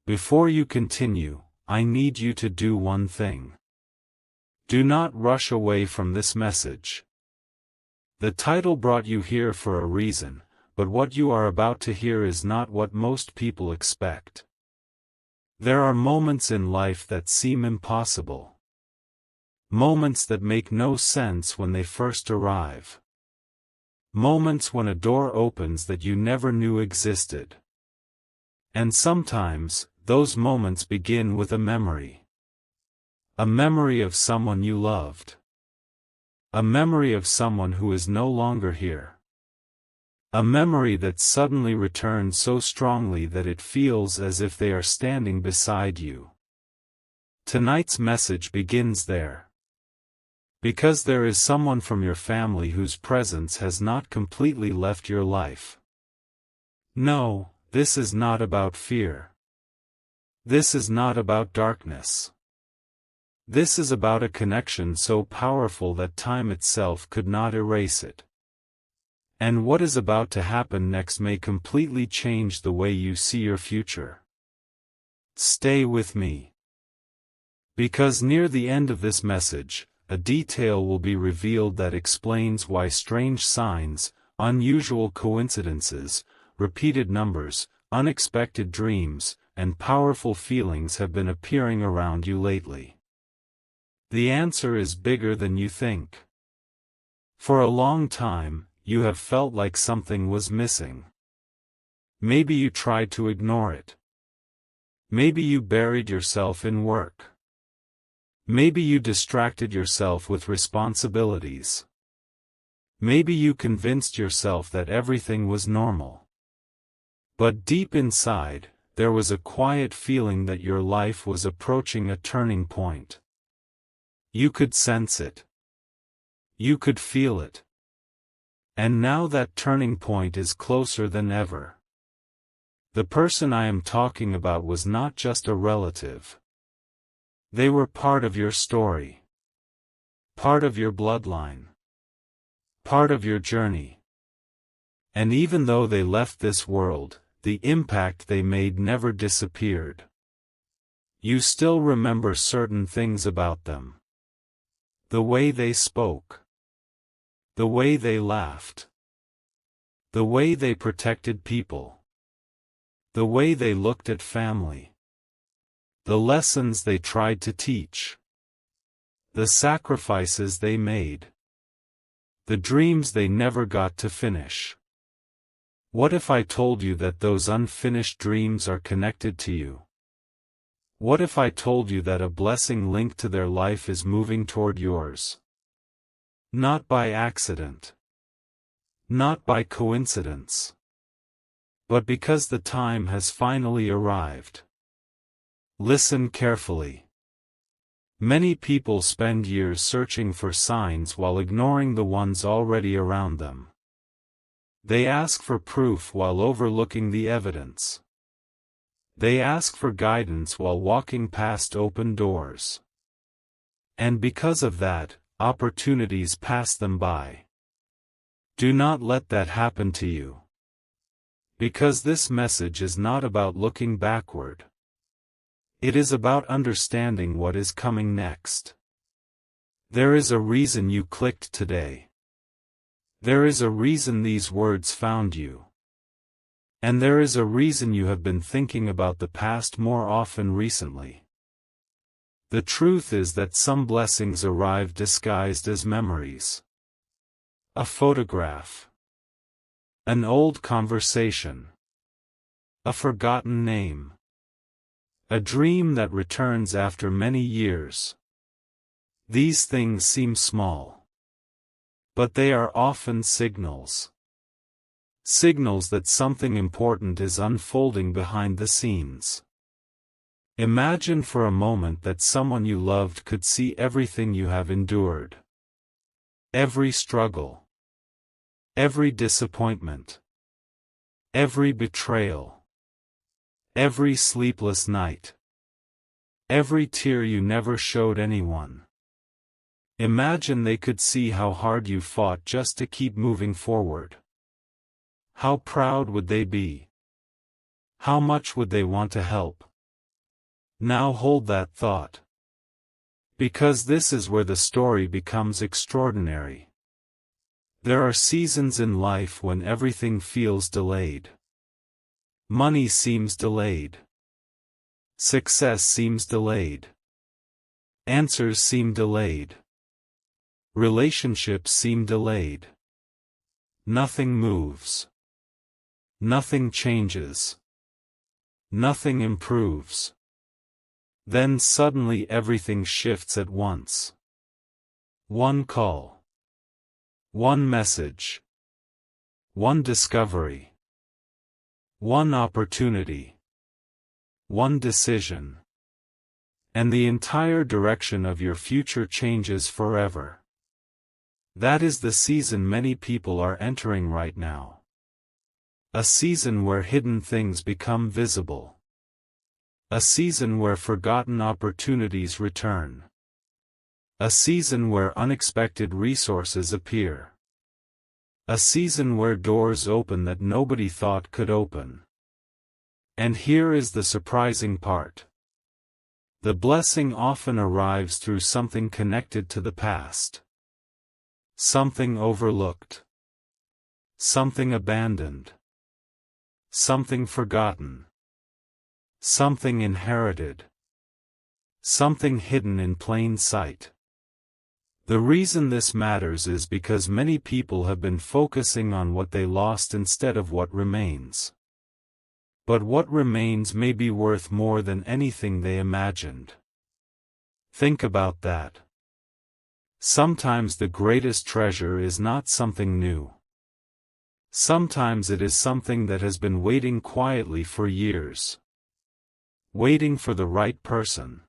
Before you continue, I need you to do one thing. Do not rush away from this message. The title brought you here for a reason, but what you are about to hear is not what most people expect. There are moments in life that seem impossible. Moments that make no sense when they first arrive. Moments when a door opens that you never knew existed. And sometimes, those moments begin with a memory. A memory of someone you loved. A memory of someone who is no longer here. A memory that suddenly returns so strongly that it feels as if they are standing beside you. Tonight's message begins there. Because there is someone from your family whose presence has not completely left your life. No, this is not about fear. This is not about darkness. This is about a connection so powerful that time itself could not erase it. And what is about to happen next may completely change the way you see your future. Stay with me. Because near the end of this message, a detail will be revealed that explains why strange signs, unusual coincidences, repeated numbers, unexpected dreams, and powerful feelings have been appearing around you lately. The answer is bigger than you think. For a long time, you have felt like something was missing. Maybe you tried to ignore it. Maybe you buried yourself in work. Maybe you distracted yourself with responsibilities. Maybe you convinced yourself that everything was normal. But deep inside, there was a quiet feeling that your life was approaching a turning point. You could sense it. You could feel it. And now that turning point is closer than ever. The person I am talking about was not just a relative. They were part of your story. Part of your bloodline. Part of your journey. And even though they left this world, the impact they made never disappeared. You still remember certain things about them. The way they spoke. The way they laughed. The way they protected people. The way they looked at family. The lessons they tried to teach. The sacrifices they made. The dreams they never got to finish. What if I told you that those unfinished dreams are connected to you? What if I told you that a blessing linked to their life is moving toward yours? Not by accident. Not by coincidence. But because the time has finally arrived. Listen carefully. Many people spend years searching for signs while ignoring the ones already around them. They ask for proof while overlooking the evidence. They ask for guidance while walking past open doors. And because of that, opportunities pass them by. Do not let that happen to you. Because this message is not about looking backward. It is about understanding what is coming next. There is a reason you clicked today. There is a reason these words found you. And there is a reason you have been thinking about the past more often recently. The truth is that some blessings arrive disguised as memories. A photograph. An old conversation. A forgotten name. A dream that returns after many years. These things seem small. But they are often signals. Signals that something important is unfolding behind the scenes. Imagine for a moment that someone you loved could see everything you have endured. Every struggle. Every disappointment. Every betrayal. Every sleepless night. Every tear you never showed anyone. Imagine they could see how hard you fought just to keep moving forward. How proud would they be? How much would they want to help? Now hold that thought. Because this is where the story becomes extraordinary. There are seasons in life when everything feels delayed. Money seems delayed. Success seems delayed. Answers seem delayed. Relationships seem delayed. Nothing moves. Nothing changes. Nothing improves. Then suddenly everything shifts at once. One call. One message. One discovery. One opportunity. One decision. And the entire direction of your future changes forever. That is the season many people are entering right now. A season where hidden things become visible. A season where forgotten opportunities return. A season where unexpected resources appear. A season where doors open that nobody thought could open. And here is the surprising part. The blessing often arrives through something connected to the past. Something overlooked. Something abandoned. Something forgotten. Something inherited. Something hidden in plain sight. The reason this matters is because many people have been focusing on what they lost instead of what remains. But what remains may be worth more than anything they imagined. Think about that. Sometimes the greatest treasure is not something new. Sometimes it is something that has been waiting quietly for years. Waiting for the right person.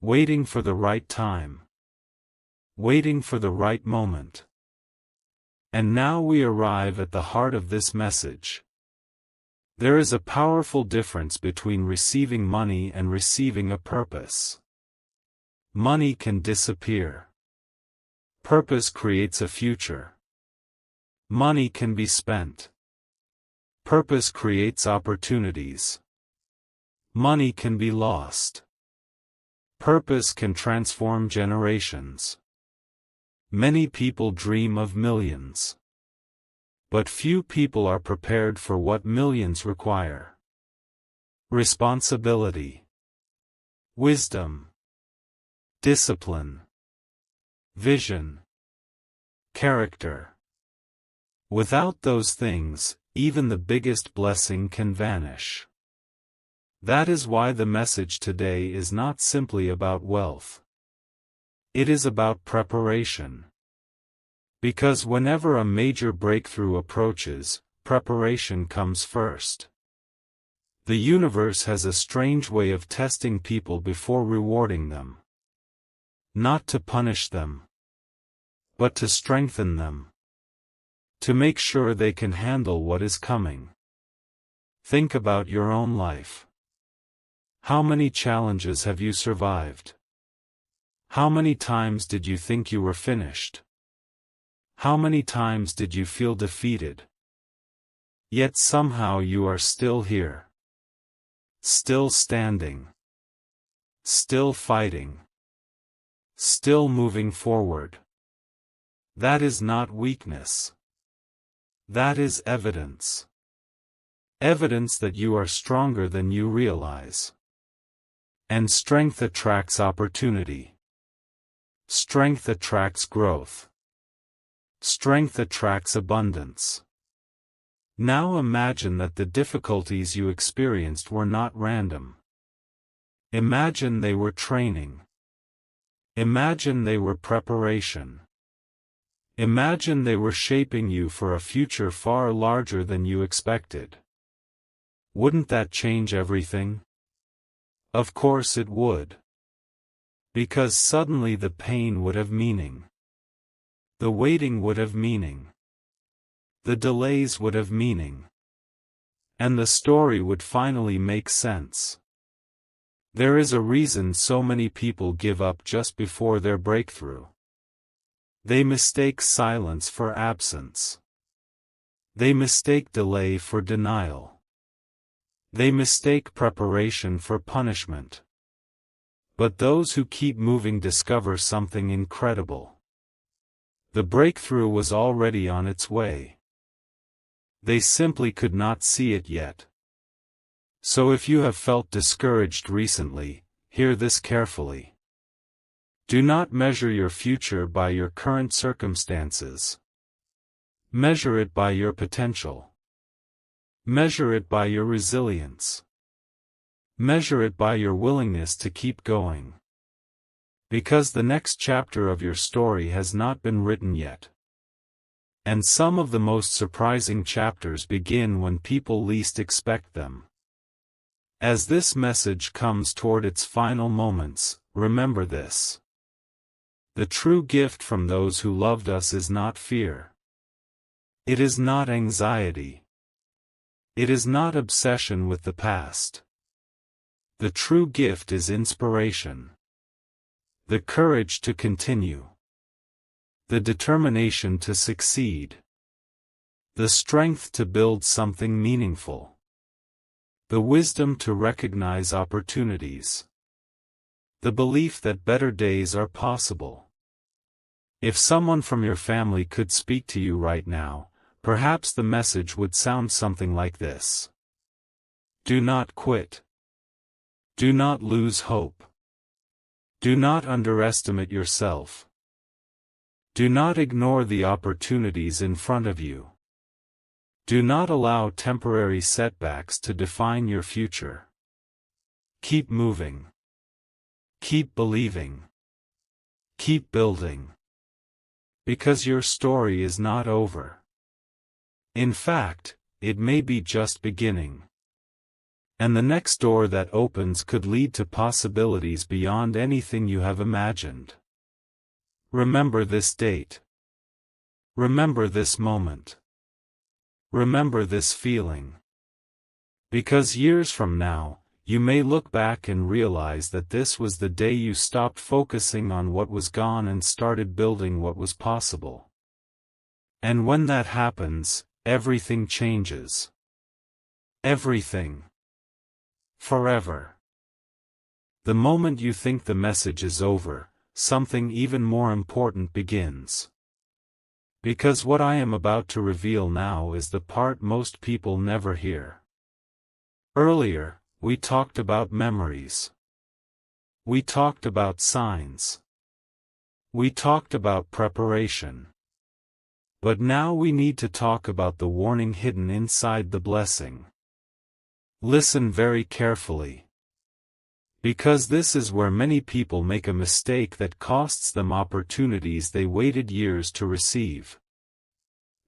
Waiting for the right time. Waiting for the right moment. And now we arrive at the heart of this message. There is a powerful difference between receiving money and receiving a purpose. Money can disappear. Purpose creates a future. Money can be spent. Purpose creates opportunities. Money can be lost. Purpose can transform generations. Many people dream of millions. But few people are prepared for what millions require. Responsibility. Wisdom. Discipline. Vision. Character. Without those things, even the biggest blessing can vanish. That is why the message today is not simply about wealth. It is about preparation. Because whenever a major breakthrough approaches, preparation comes first. The universe has a strange way of testing people before rewarding them. Not to punish them, but to strengthen them. To make sure they can handle what is coming. Think about your own life. How many challenges have you survived? How many times did you think you were finished? How many times did you feel defeated? Yet somehow you are still here. Still standing. Still fighting. Still moving forward. That is not weakness. That is evidence. Evidence that you are stronger than you realize. And strength attracts opportunity. Strength attracts growth. Strength attracts abundance. Now imagine that the difficulties you experienced were not random. Imagine they were training. Imagine they were preparation. Imagine they were shaping you for a future far larger than you expected. Wouldn't that change everything? Of course it would. Because suddenly the pain would have meaning. The waiting would have meaning. The delays would have meaning. And the story would finally make sense. There is a reason so many people give up just before their breakthrough. They mistake silence for absence. They mistake delay for denial. They mistake preparation for punishment. But those who keep moving discover something incredible. The breakthrough was already on its way. They simply could not see it yet. So if you have felt discouraged recently, hear this carefully. Do not measure your future by your current circumstances. Measure it by your potential. Measure it by your resilience. Measure it by your willingness to keep going. Because the next chapter of your story has not been written yet. And some of the most surprising chapters begin when people least expect them. As this message comes toward its final moments, remember this. The true gift from those who loved us is not fear. It is not anxiety. It is not obsession with the past. The true gift is inspiration. The courage to continue. The determination to succeed. The strength to build something meaningful. The wisdom to recognize opportunities. The belief that better days are possible. If someone from your family could speak to you right now, perhaps the message would sound something like this. Do not quit. Do not lose hope. Do not underestimate yourself. Do not ignore the opportunities in front of you. Do not allow temporary setbacks to define your future. Keep moving. Keep believing. Keep building. Because your story is not over. In fact, it may be just beginning. And the next door that opens could lead to possibilities beyond anything you have imagined. Remember this date. Remember this moment. Remember this feeling. Because years from now, you may look back and realize that this was the day you stopped focusing on what was gone and started building what was possible. And when that happens, everything changes. Everything. Forever. The moment you think the message is over, something even more important begins. Because what I am about to reveal now is the part most people never hear. Earlier, we talked about memories. We talked about signs. We talked about preparation. But now we need to talk about the warning hidden inside the blessing. Listen very carefully. Because this is where many people make a mistake that costs them opportunities they waited years to receive.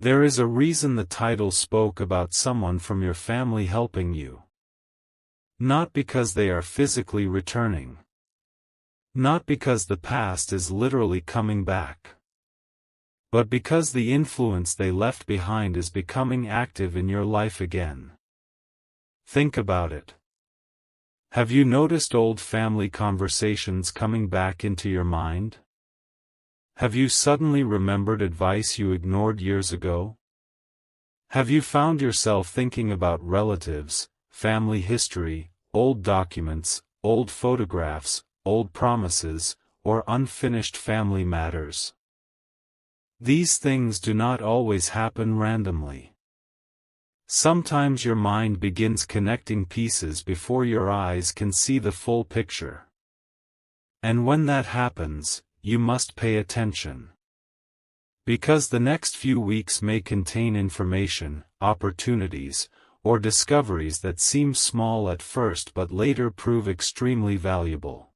There is a reason the title spoke about someone from your family helping you. Not because they are physically returning. Not because the past is literally coming back. But because the influence they left behind is becoming active in your life again. Think about it. Have you noticed old family conversations coming back into your mind? Have you suddenly remembered advice you ignored years ago? Have you found yourself thinking about relatives, family history, old documents, old photographs, old promises, or unfinished family matters? These things do not always happen randomly. Sometimes your mind begins connecting pieces before your eyes can see the full picture. And when that happens, you must pay attention. Because the next few weeks may contain information, opportunities, or discoveries that seem small at first but later prove extremely valuable.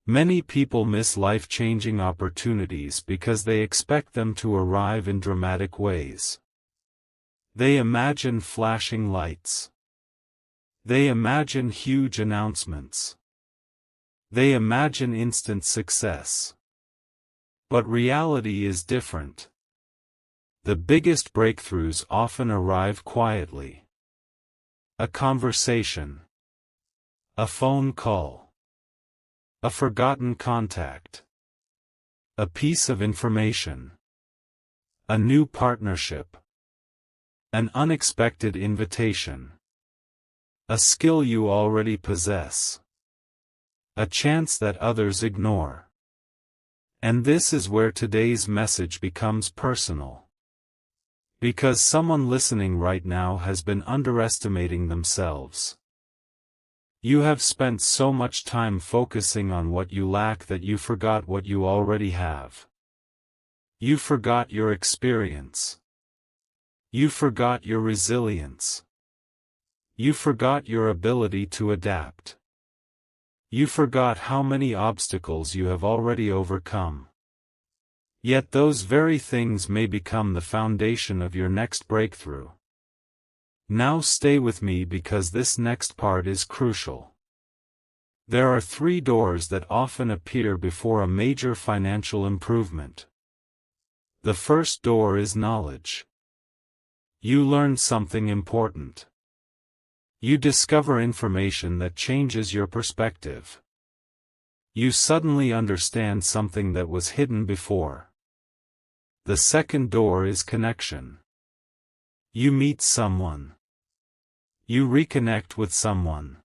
Many people miss life-changing opportunities because they expect them to arrive in dramatic ways. They imagine flashing lights. They imagine huge announcements. They imagine instant success. But reality is different. The biggest breakthroughs often arrive quietly. A conversation. A phone call. A forgotten contact. A piece of information. A new partnership. An unexpected invitation. A skill you already possess. A chance that others ignore. And this is where today's message becomes personal. Because someone listening right now has been underestimating themselves. You have spent so much time focusing on what you lack that you forgot what you already have. You forgot your experience. You forgot your resilience. You forgot your ability to adapt. You forgot how many obstacles you have already overcome. Yet those very things may become the foundation of your next breakthrough. Now stay with me because this next part is crucial. There are 3 doors that often appear before a major financial improvement. The first door is knowledge. You learn something important. You discover information that changes your perspective. You suddenly understand something that was hidden before. The second door is connection. You meet someone. You reconnect with someone.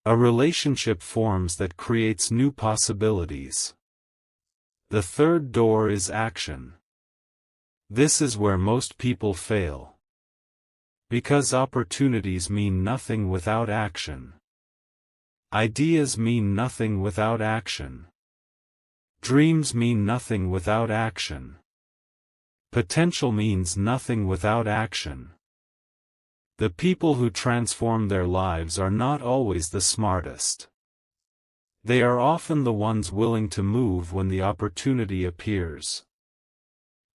A relationship forms that creates new possibilities. The third door is action. This is where most people fail. Because opportunities mean nothing without action. Ideas mean nothing without action. Dreams mean nothing without action. Potential means nothing without action. The people who transform their lives are not always the smartest. They are often the ones willing to move when the opportunity appears.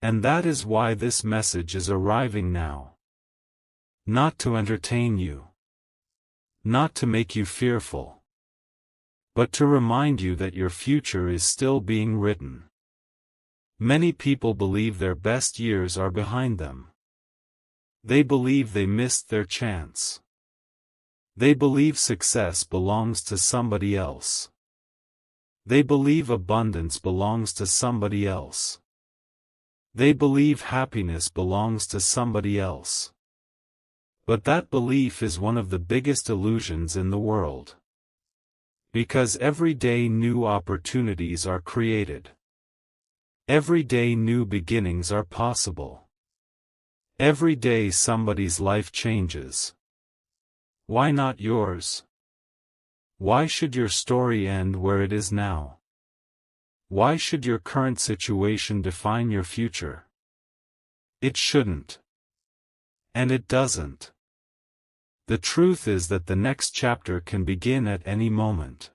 And that is why this message is arriving now. Not to entertain you. Not to make you fearful. But to remind you that your future is still being written. Many people believe their best years are behind them. They believe they missed their chance. They believe success belongs to somebody else. They believe abundance belongs to somebody else. They believe happiness belongs to somebody else. But that belief is one of the biggest illusions in the world. Because every day new opportunities are created. Every day new beginnings are possible. Every day somebody's life changes. Why not yours? Why should your story end where it is now? Why should your current situation define your future? It shouldn't. And it doesn't. The truth is that the next chapter can begin at any moment.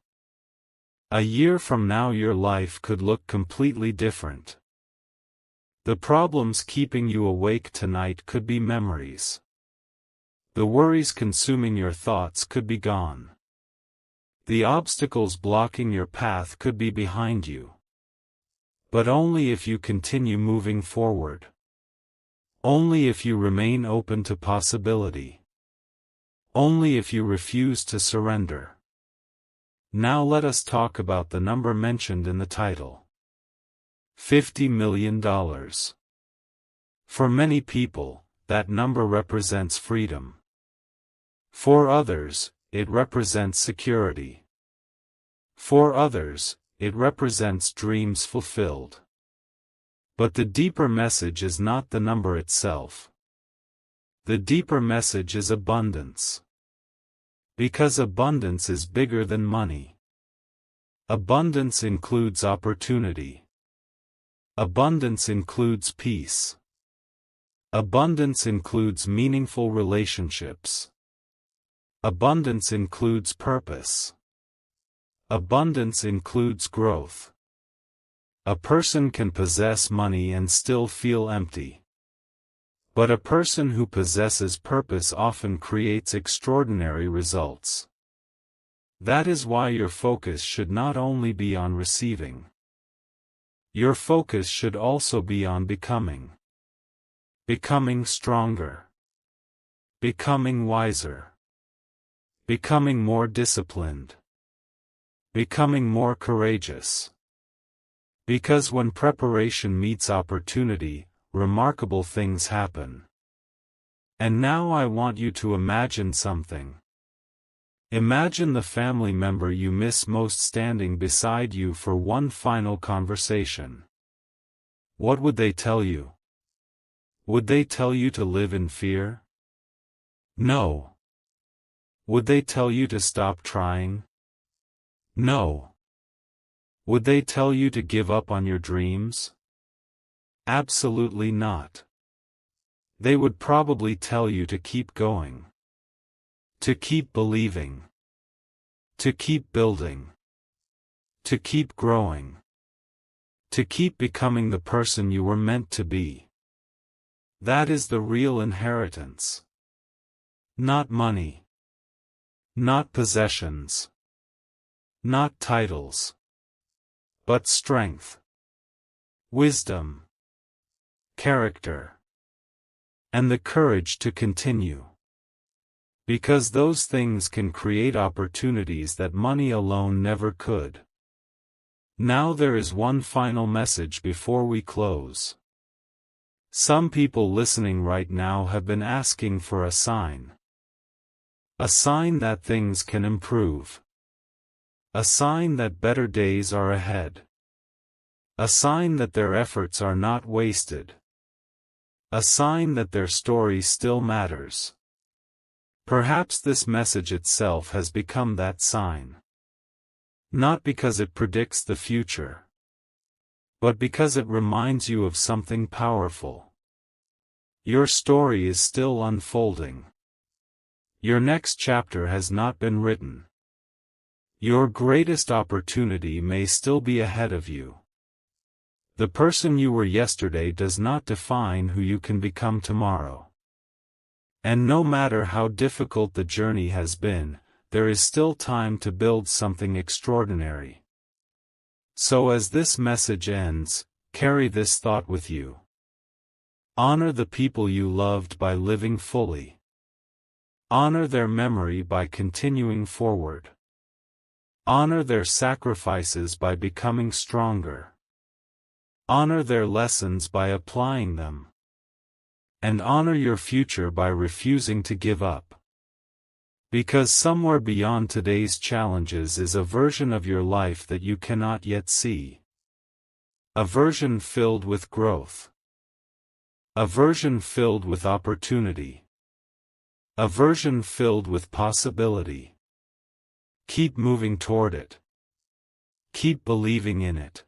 A year from now your life could look completely different. The problems keeping you awake tonight could be memories. The worries consuming your thoughts could be gone. The obstacles blocking your path could be behind you. But only if you continue moving forward. Only if you remain open to possibility. Only if you refuse to surrender. Now let us talk about the number mentioned in the title. $50 million. For many people, that number represents freedom. For others, it represents security. For others, it represents dreams fulfilled. But the deeper message is not the number itself. The deeper message is abundance. Because abundance is bigger than money. Abundance includes opportunity. Abundance includes peace. Abundance includes meaningful relationships. Abundance includes purpose. Abundance includes growth. A person can possess money and still feel empty. But a person who possesses purpose often creates extraordinary results. That is why your focus should not only be on receiving. Your focus should also be on becoming. Becoming stronger. Becoming wiser. Becoming more disciplined. Becoming more courageous. Because when preparation meets opportunity, remarkable things happen. And now I want you to imagine something. Imagine the family member you miss most standing beside you for one final conversation. What would they tell you? Would they tell you to live in fear? No. Would they tell you to stop trying? No. Would they tell you to give up on your dreams? Absolutely not. They would probably tell you to keep going. To keep believing. To keep building. To keep growing. To keep becoming the person you were meant to be. That is the real inheritance. Not money. Not possessions. Not titles. But strength. Wisdom. Character. And the courage to continue. Because those things can create opportunities that money alone never could. Now there is one final message before we close. Some people listening right now have been asking for a sign. A sign that things can improve. A sign that better days are ahead. A sign that their efforts are not wasted. A sign that their story still matters. Perhaps this message itself has become that sign. Not because it predicts the future, but because it reminds you of something powerful. Your story is still unfolding. Your next chapter has not been written. Your greatest opportunity may still be ahead of you. The person you were yesterday does not define who you can become tomorrow. And no matter how difficult the journey has been, there is still time to build something extraordinary. So as this message ends, carry this thought with you. Honor the people you loved by living fully. Honor their memory by continuing forward. Honor their sacrifices by becoming stronger. Honor their lessons by applying them. And honor your future by refusing to give up. Because somewhere beyond today's challenges is a version of your life that you cannot yet see. A version filled with growth. A version filled with opportunity. A version filled with possibility. Keep moving toward it. Keep believing in it.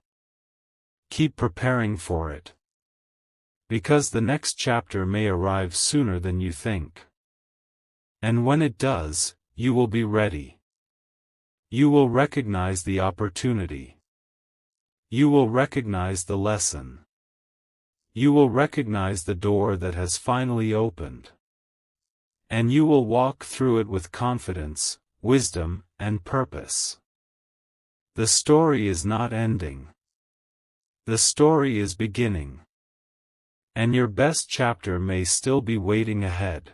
Keep preparing for it. Because the next chapter may arrive sooner than you think. And when it does, you will be ready. You will recognize the opportunity. You will recognize the lesson. You will recognize the door that has finally opened. And you will walk through it with confidence, wisdom, and purpose. The story is not ending. The story is beginning. And your best chapter may still be waiting ahead.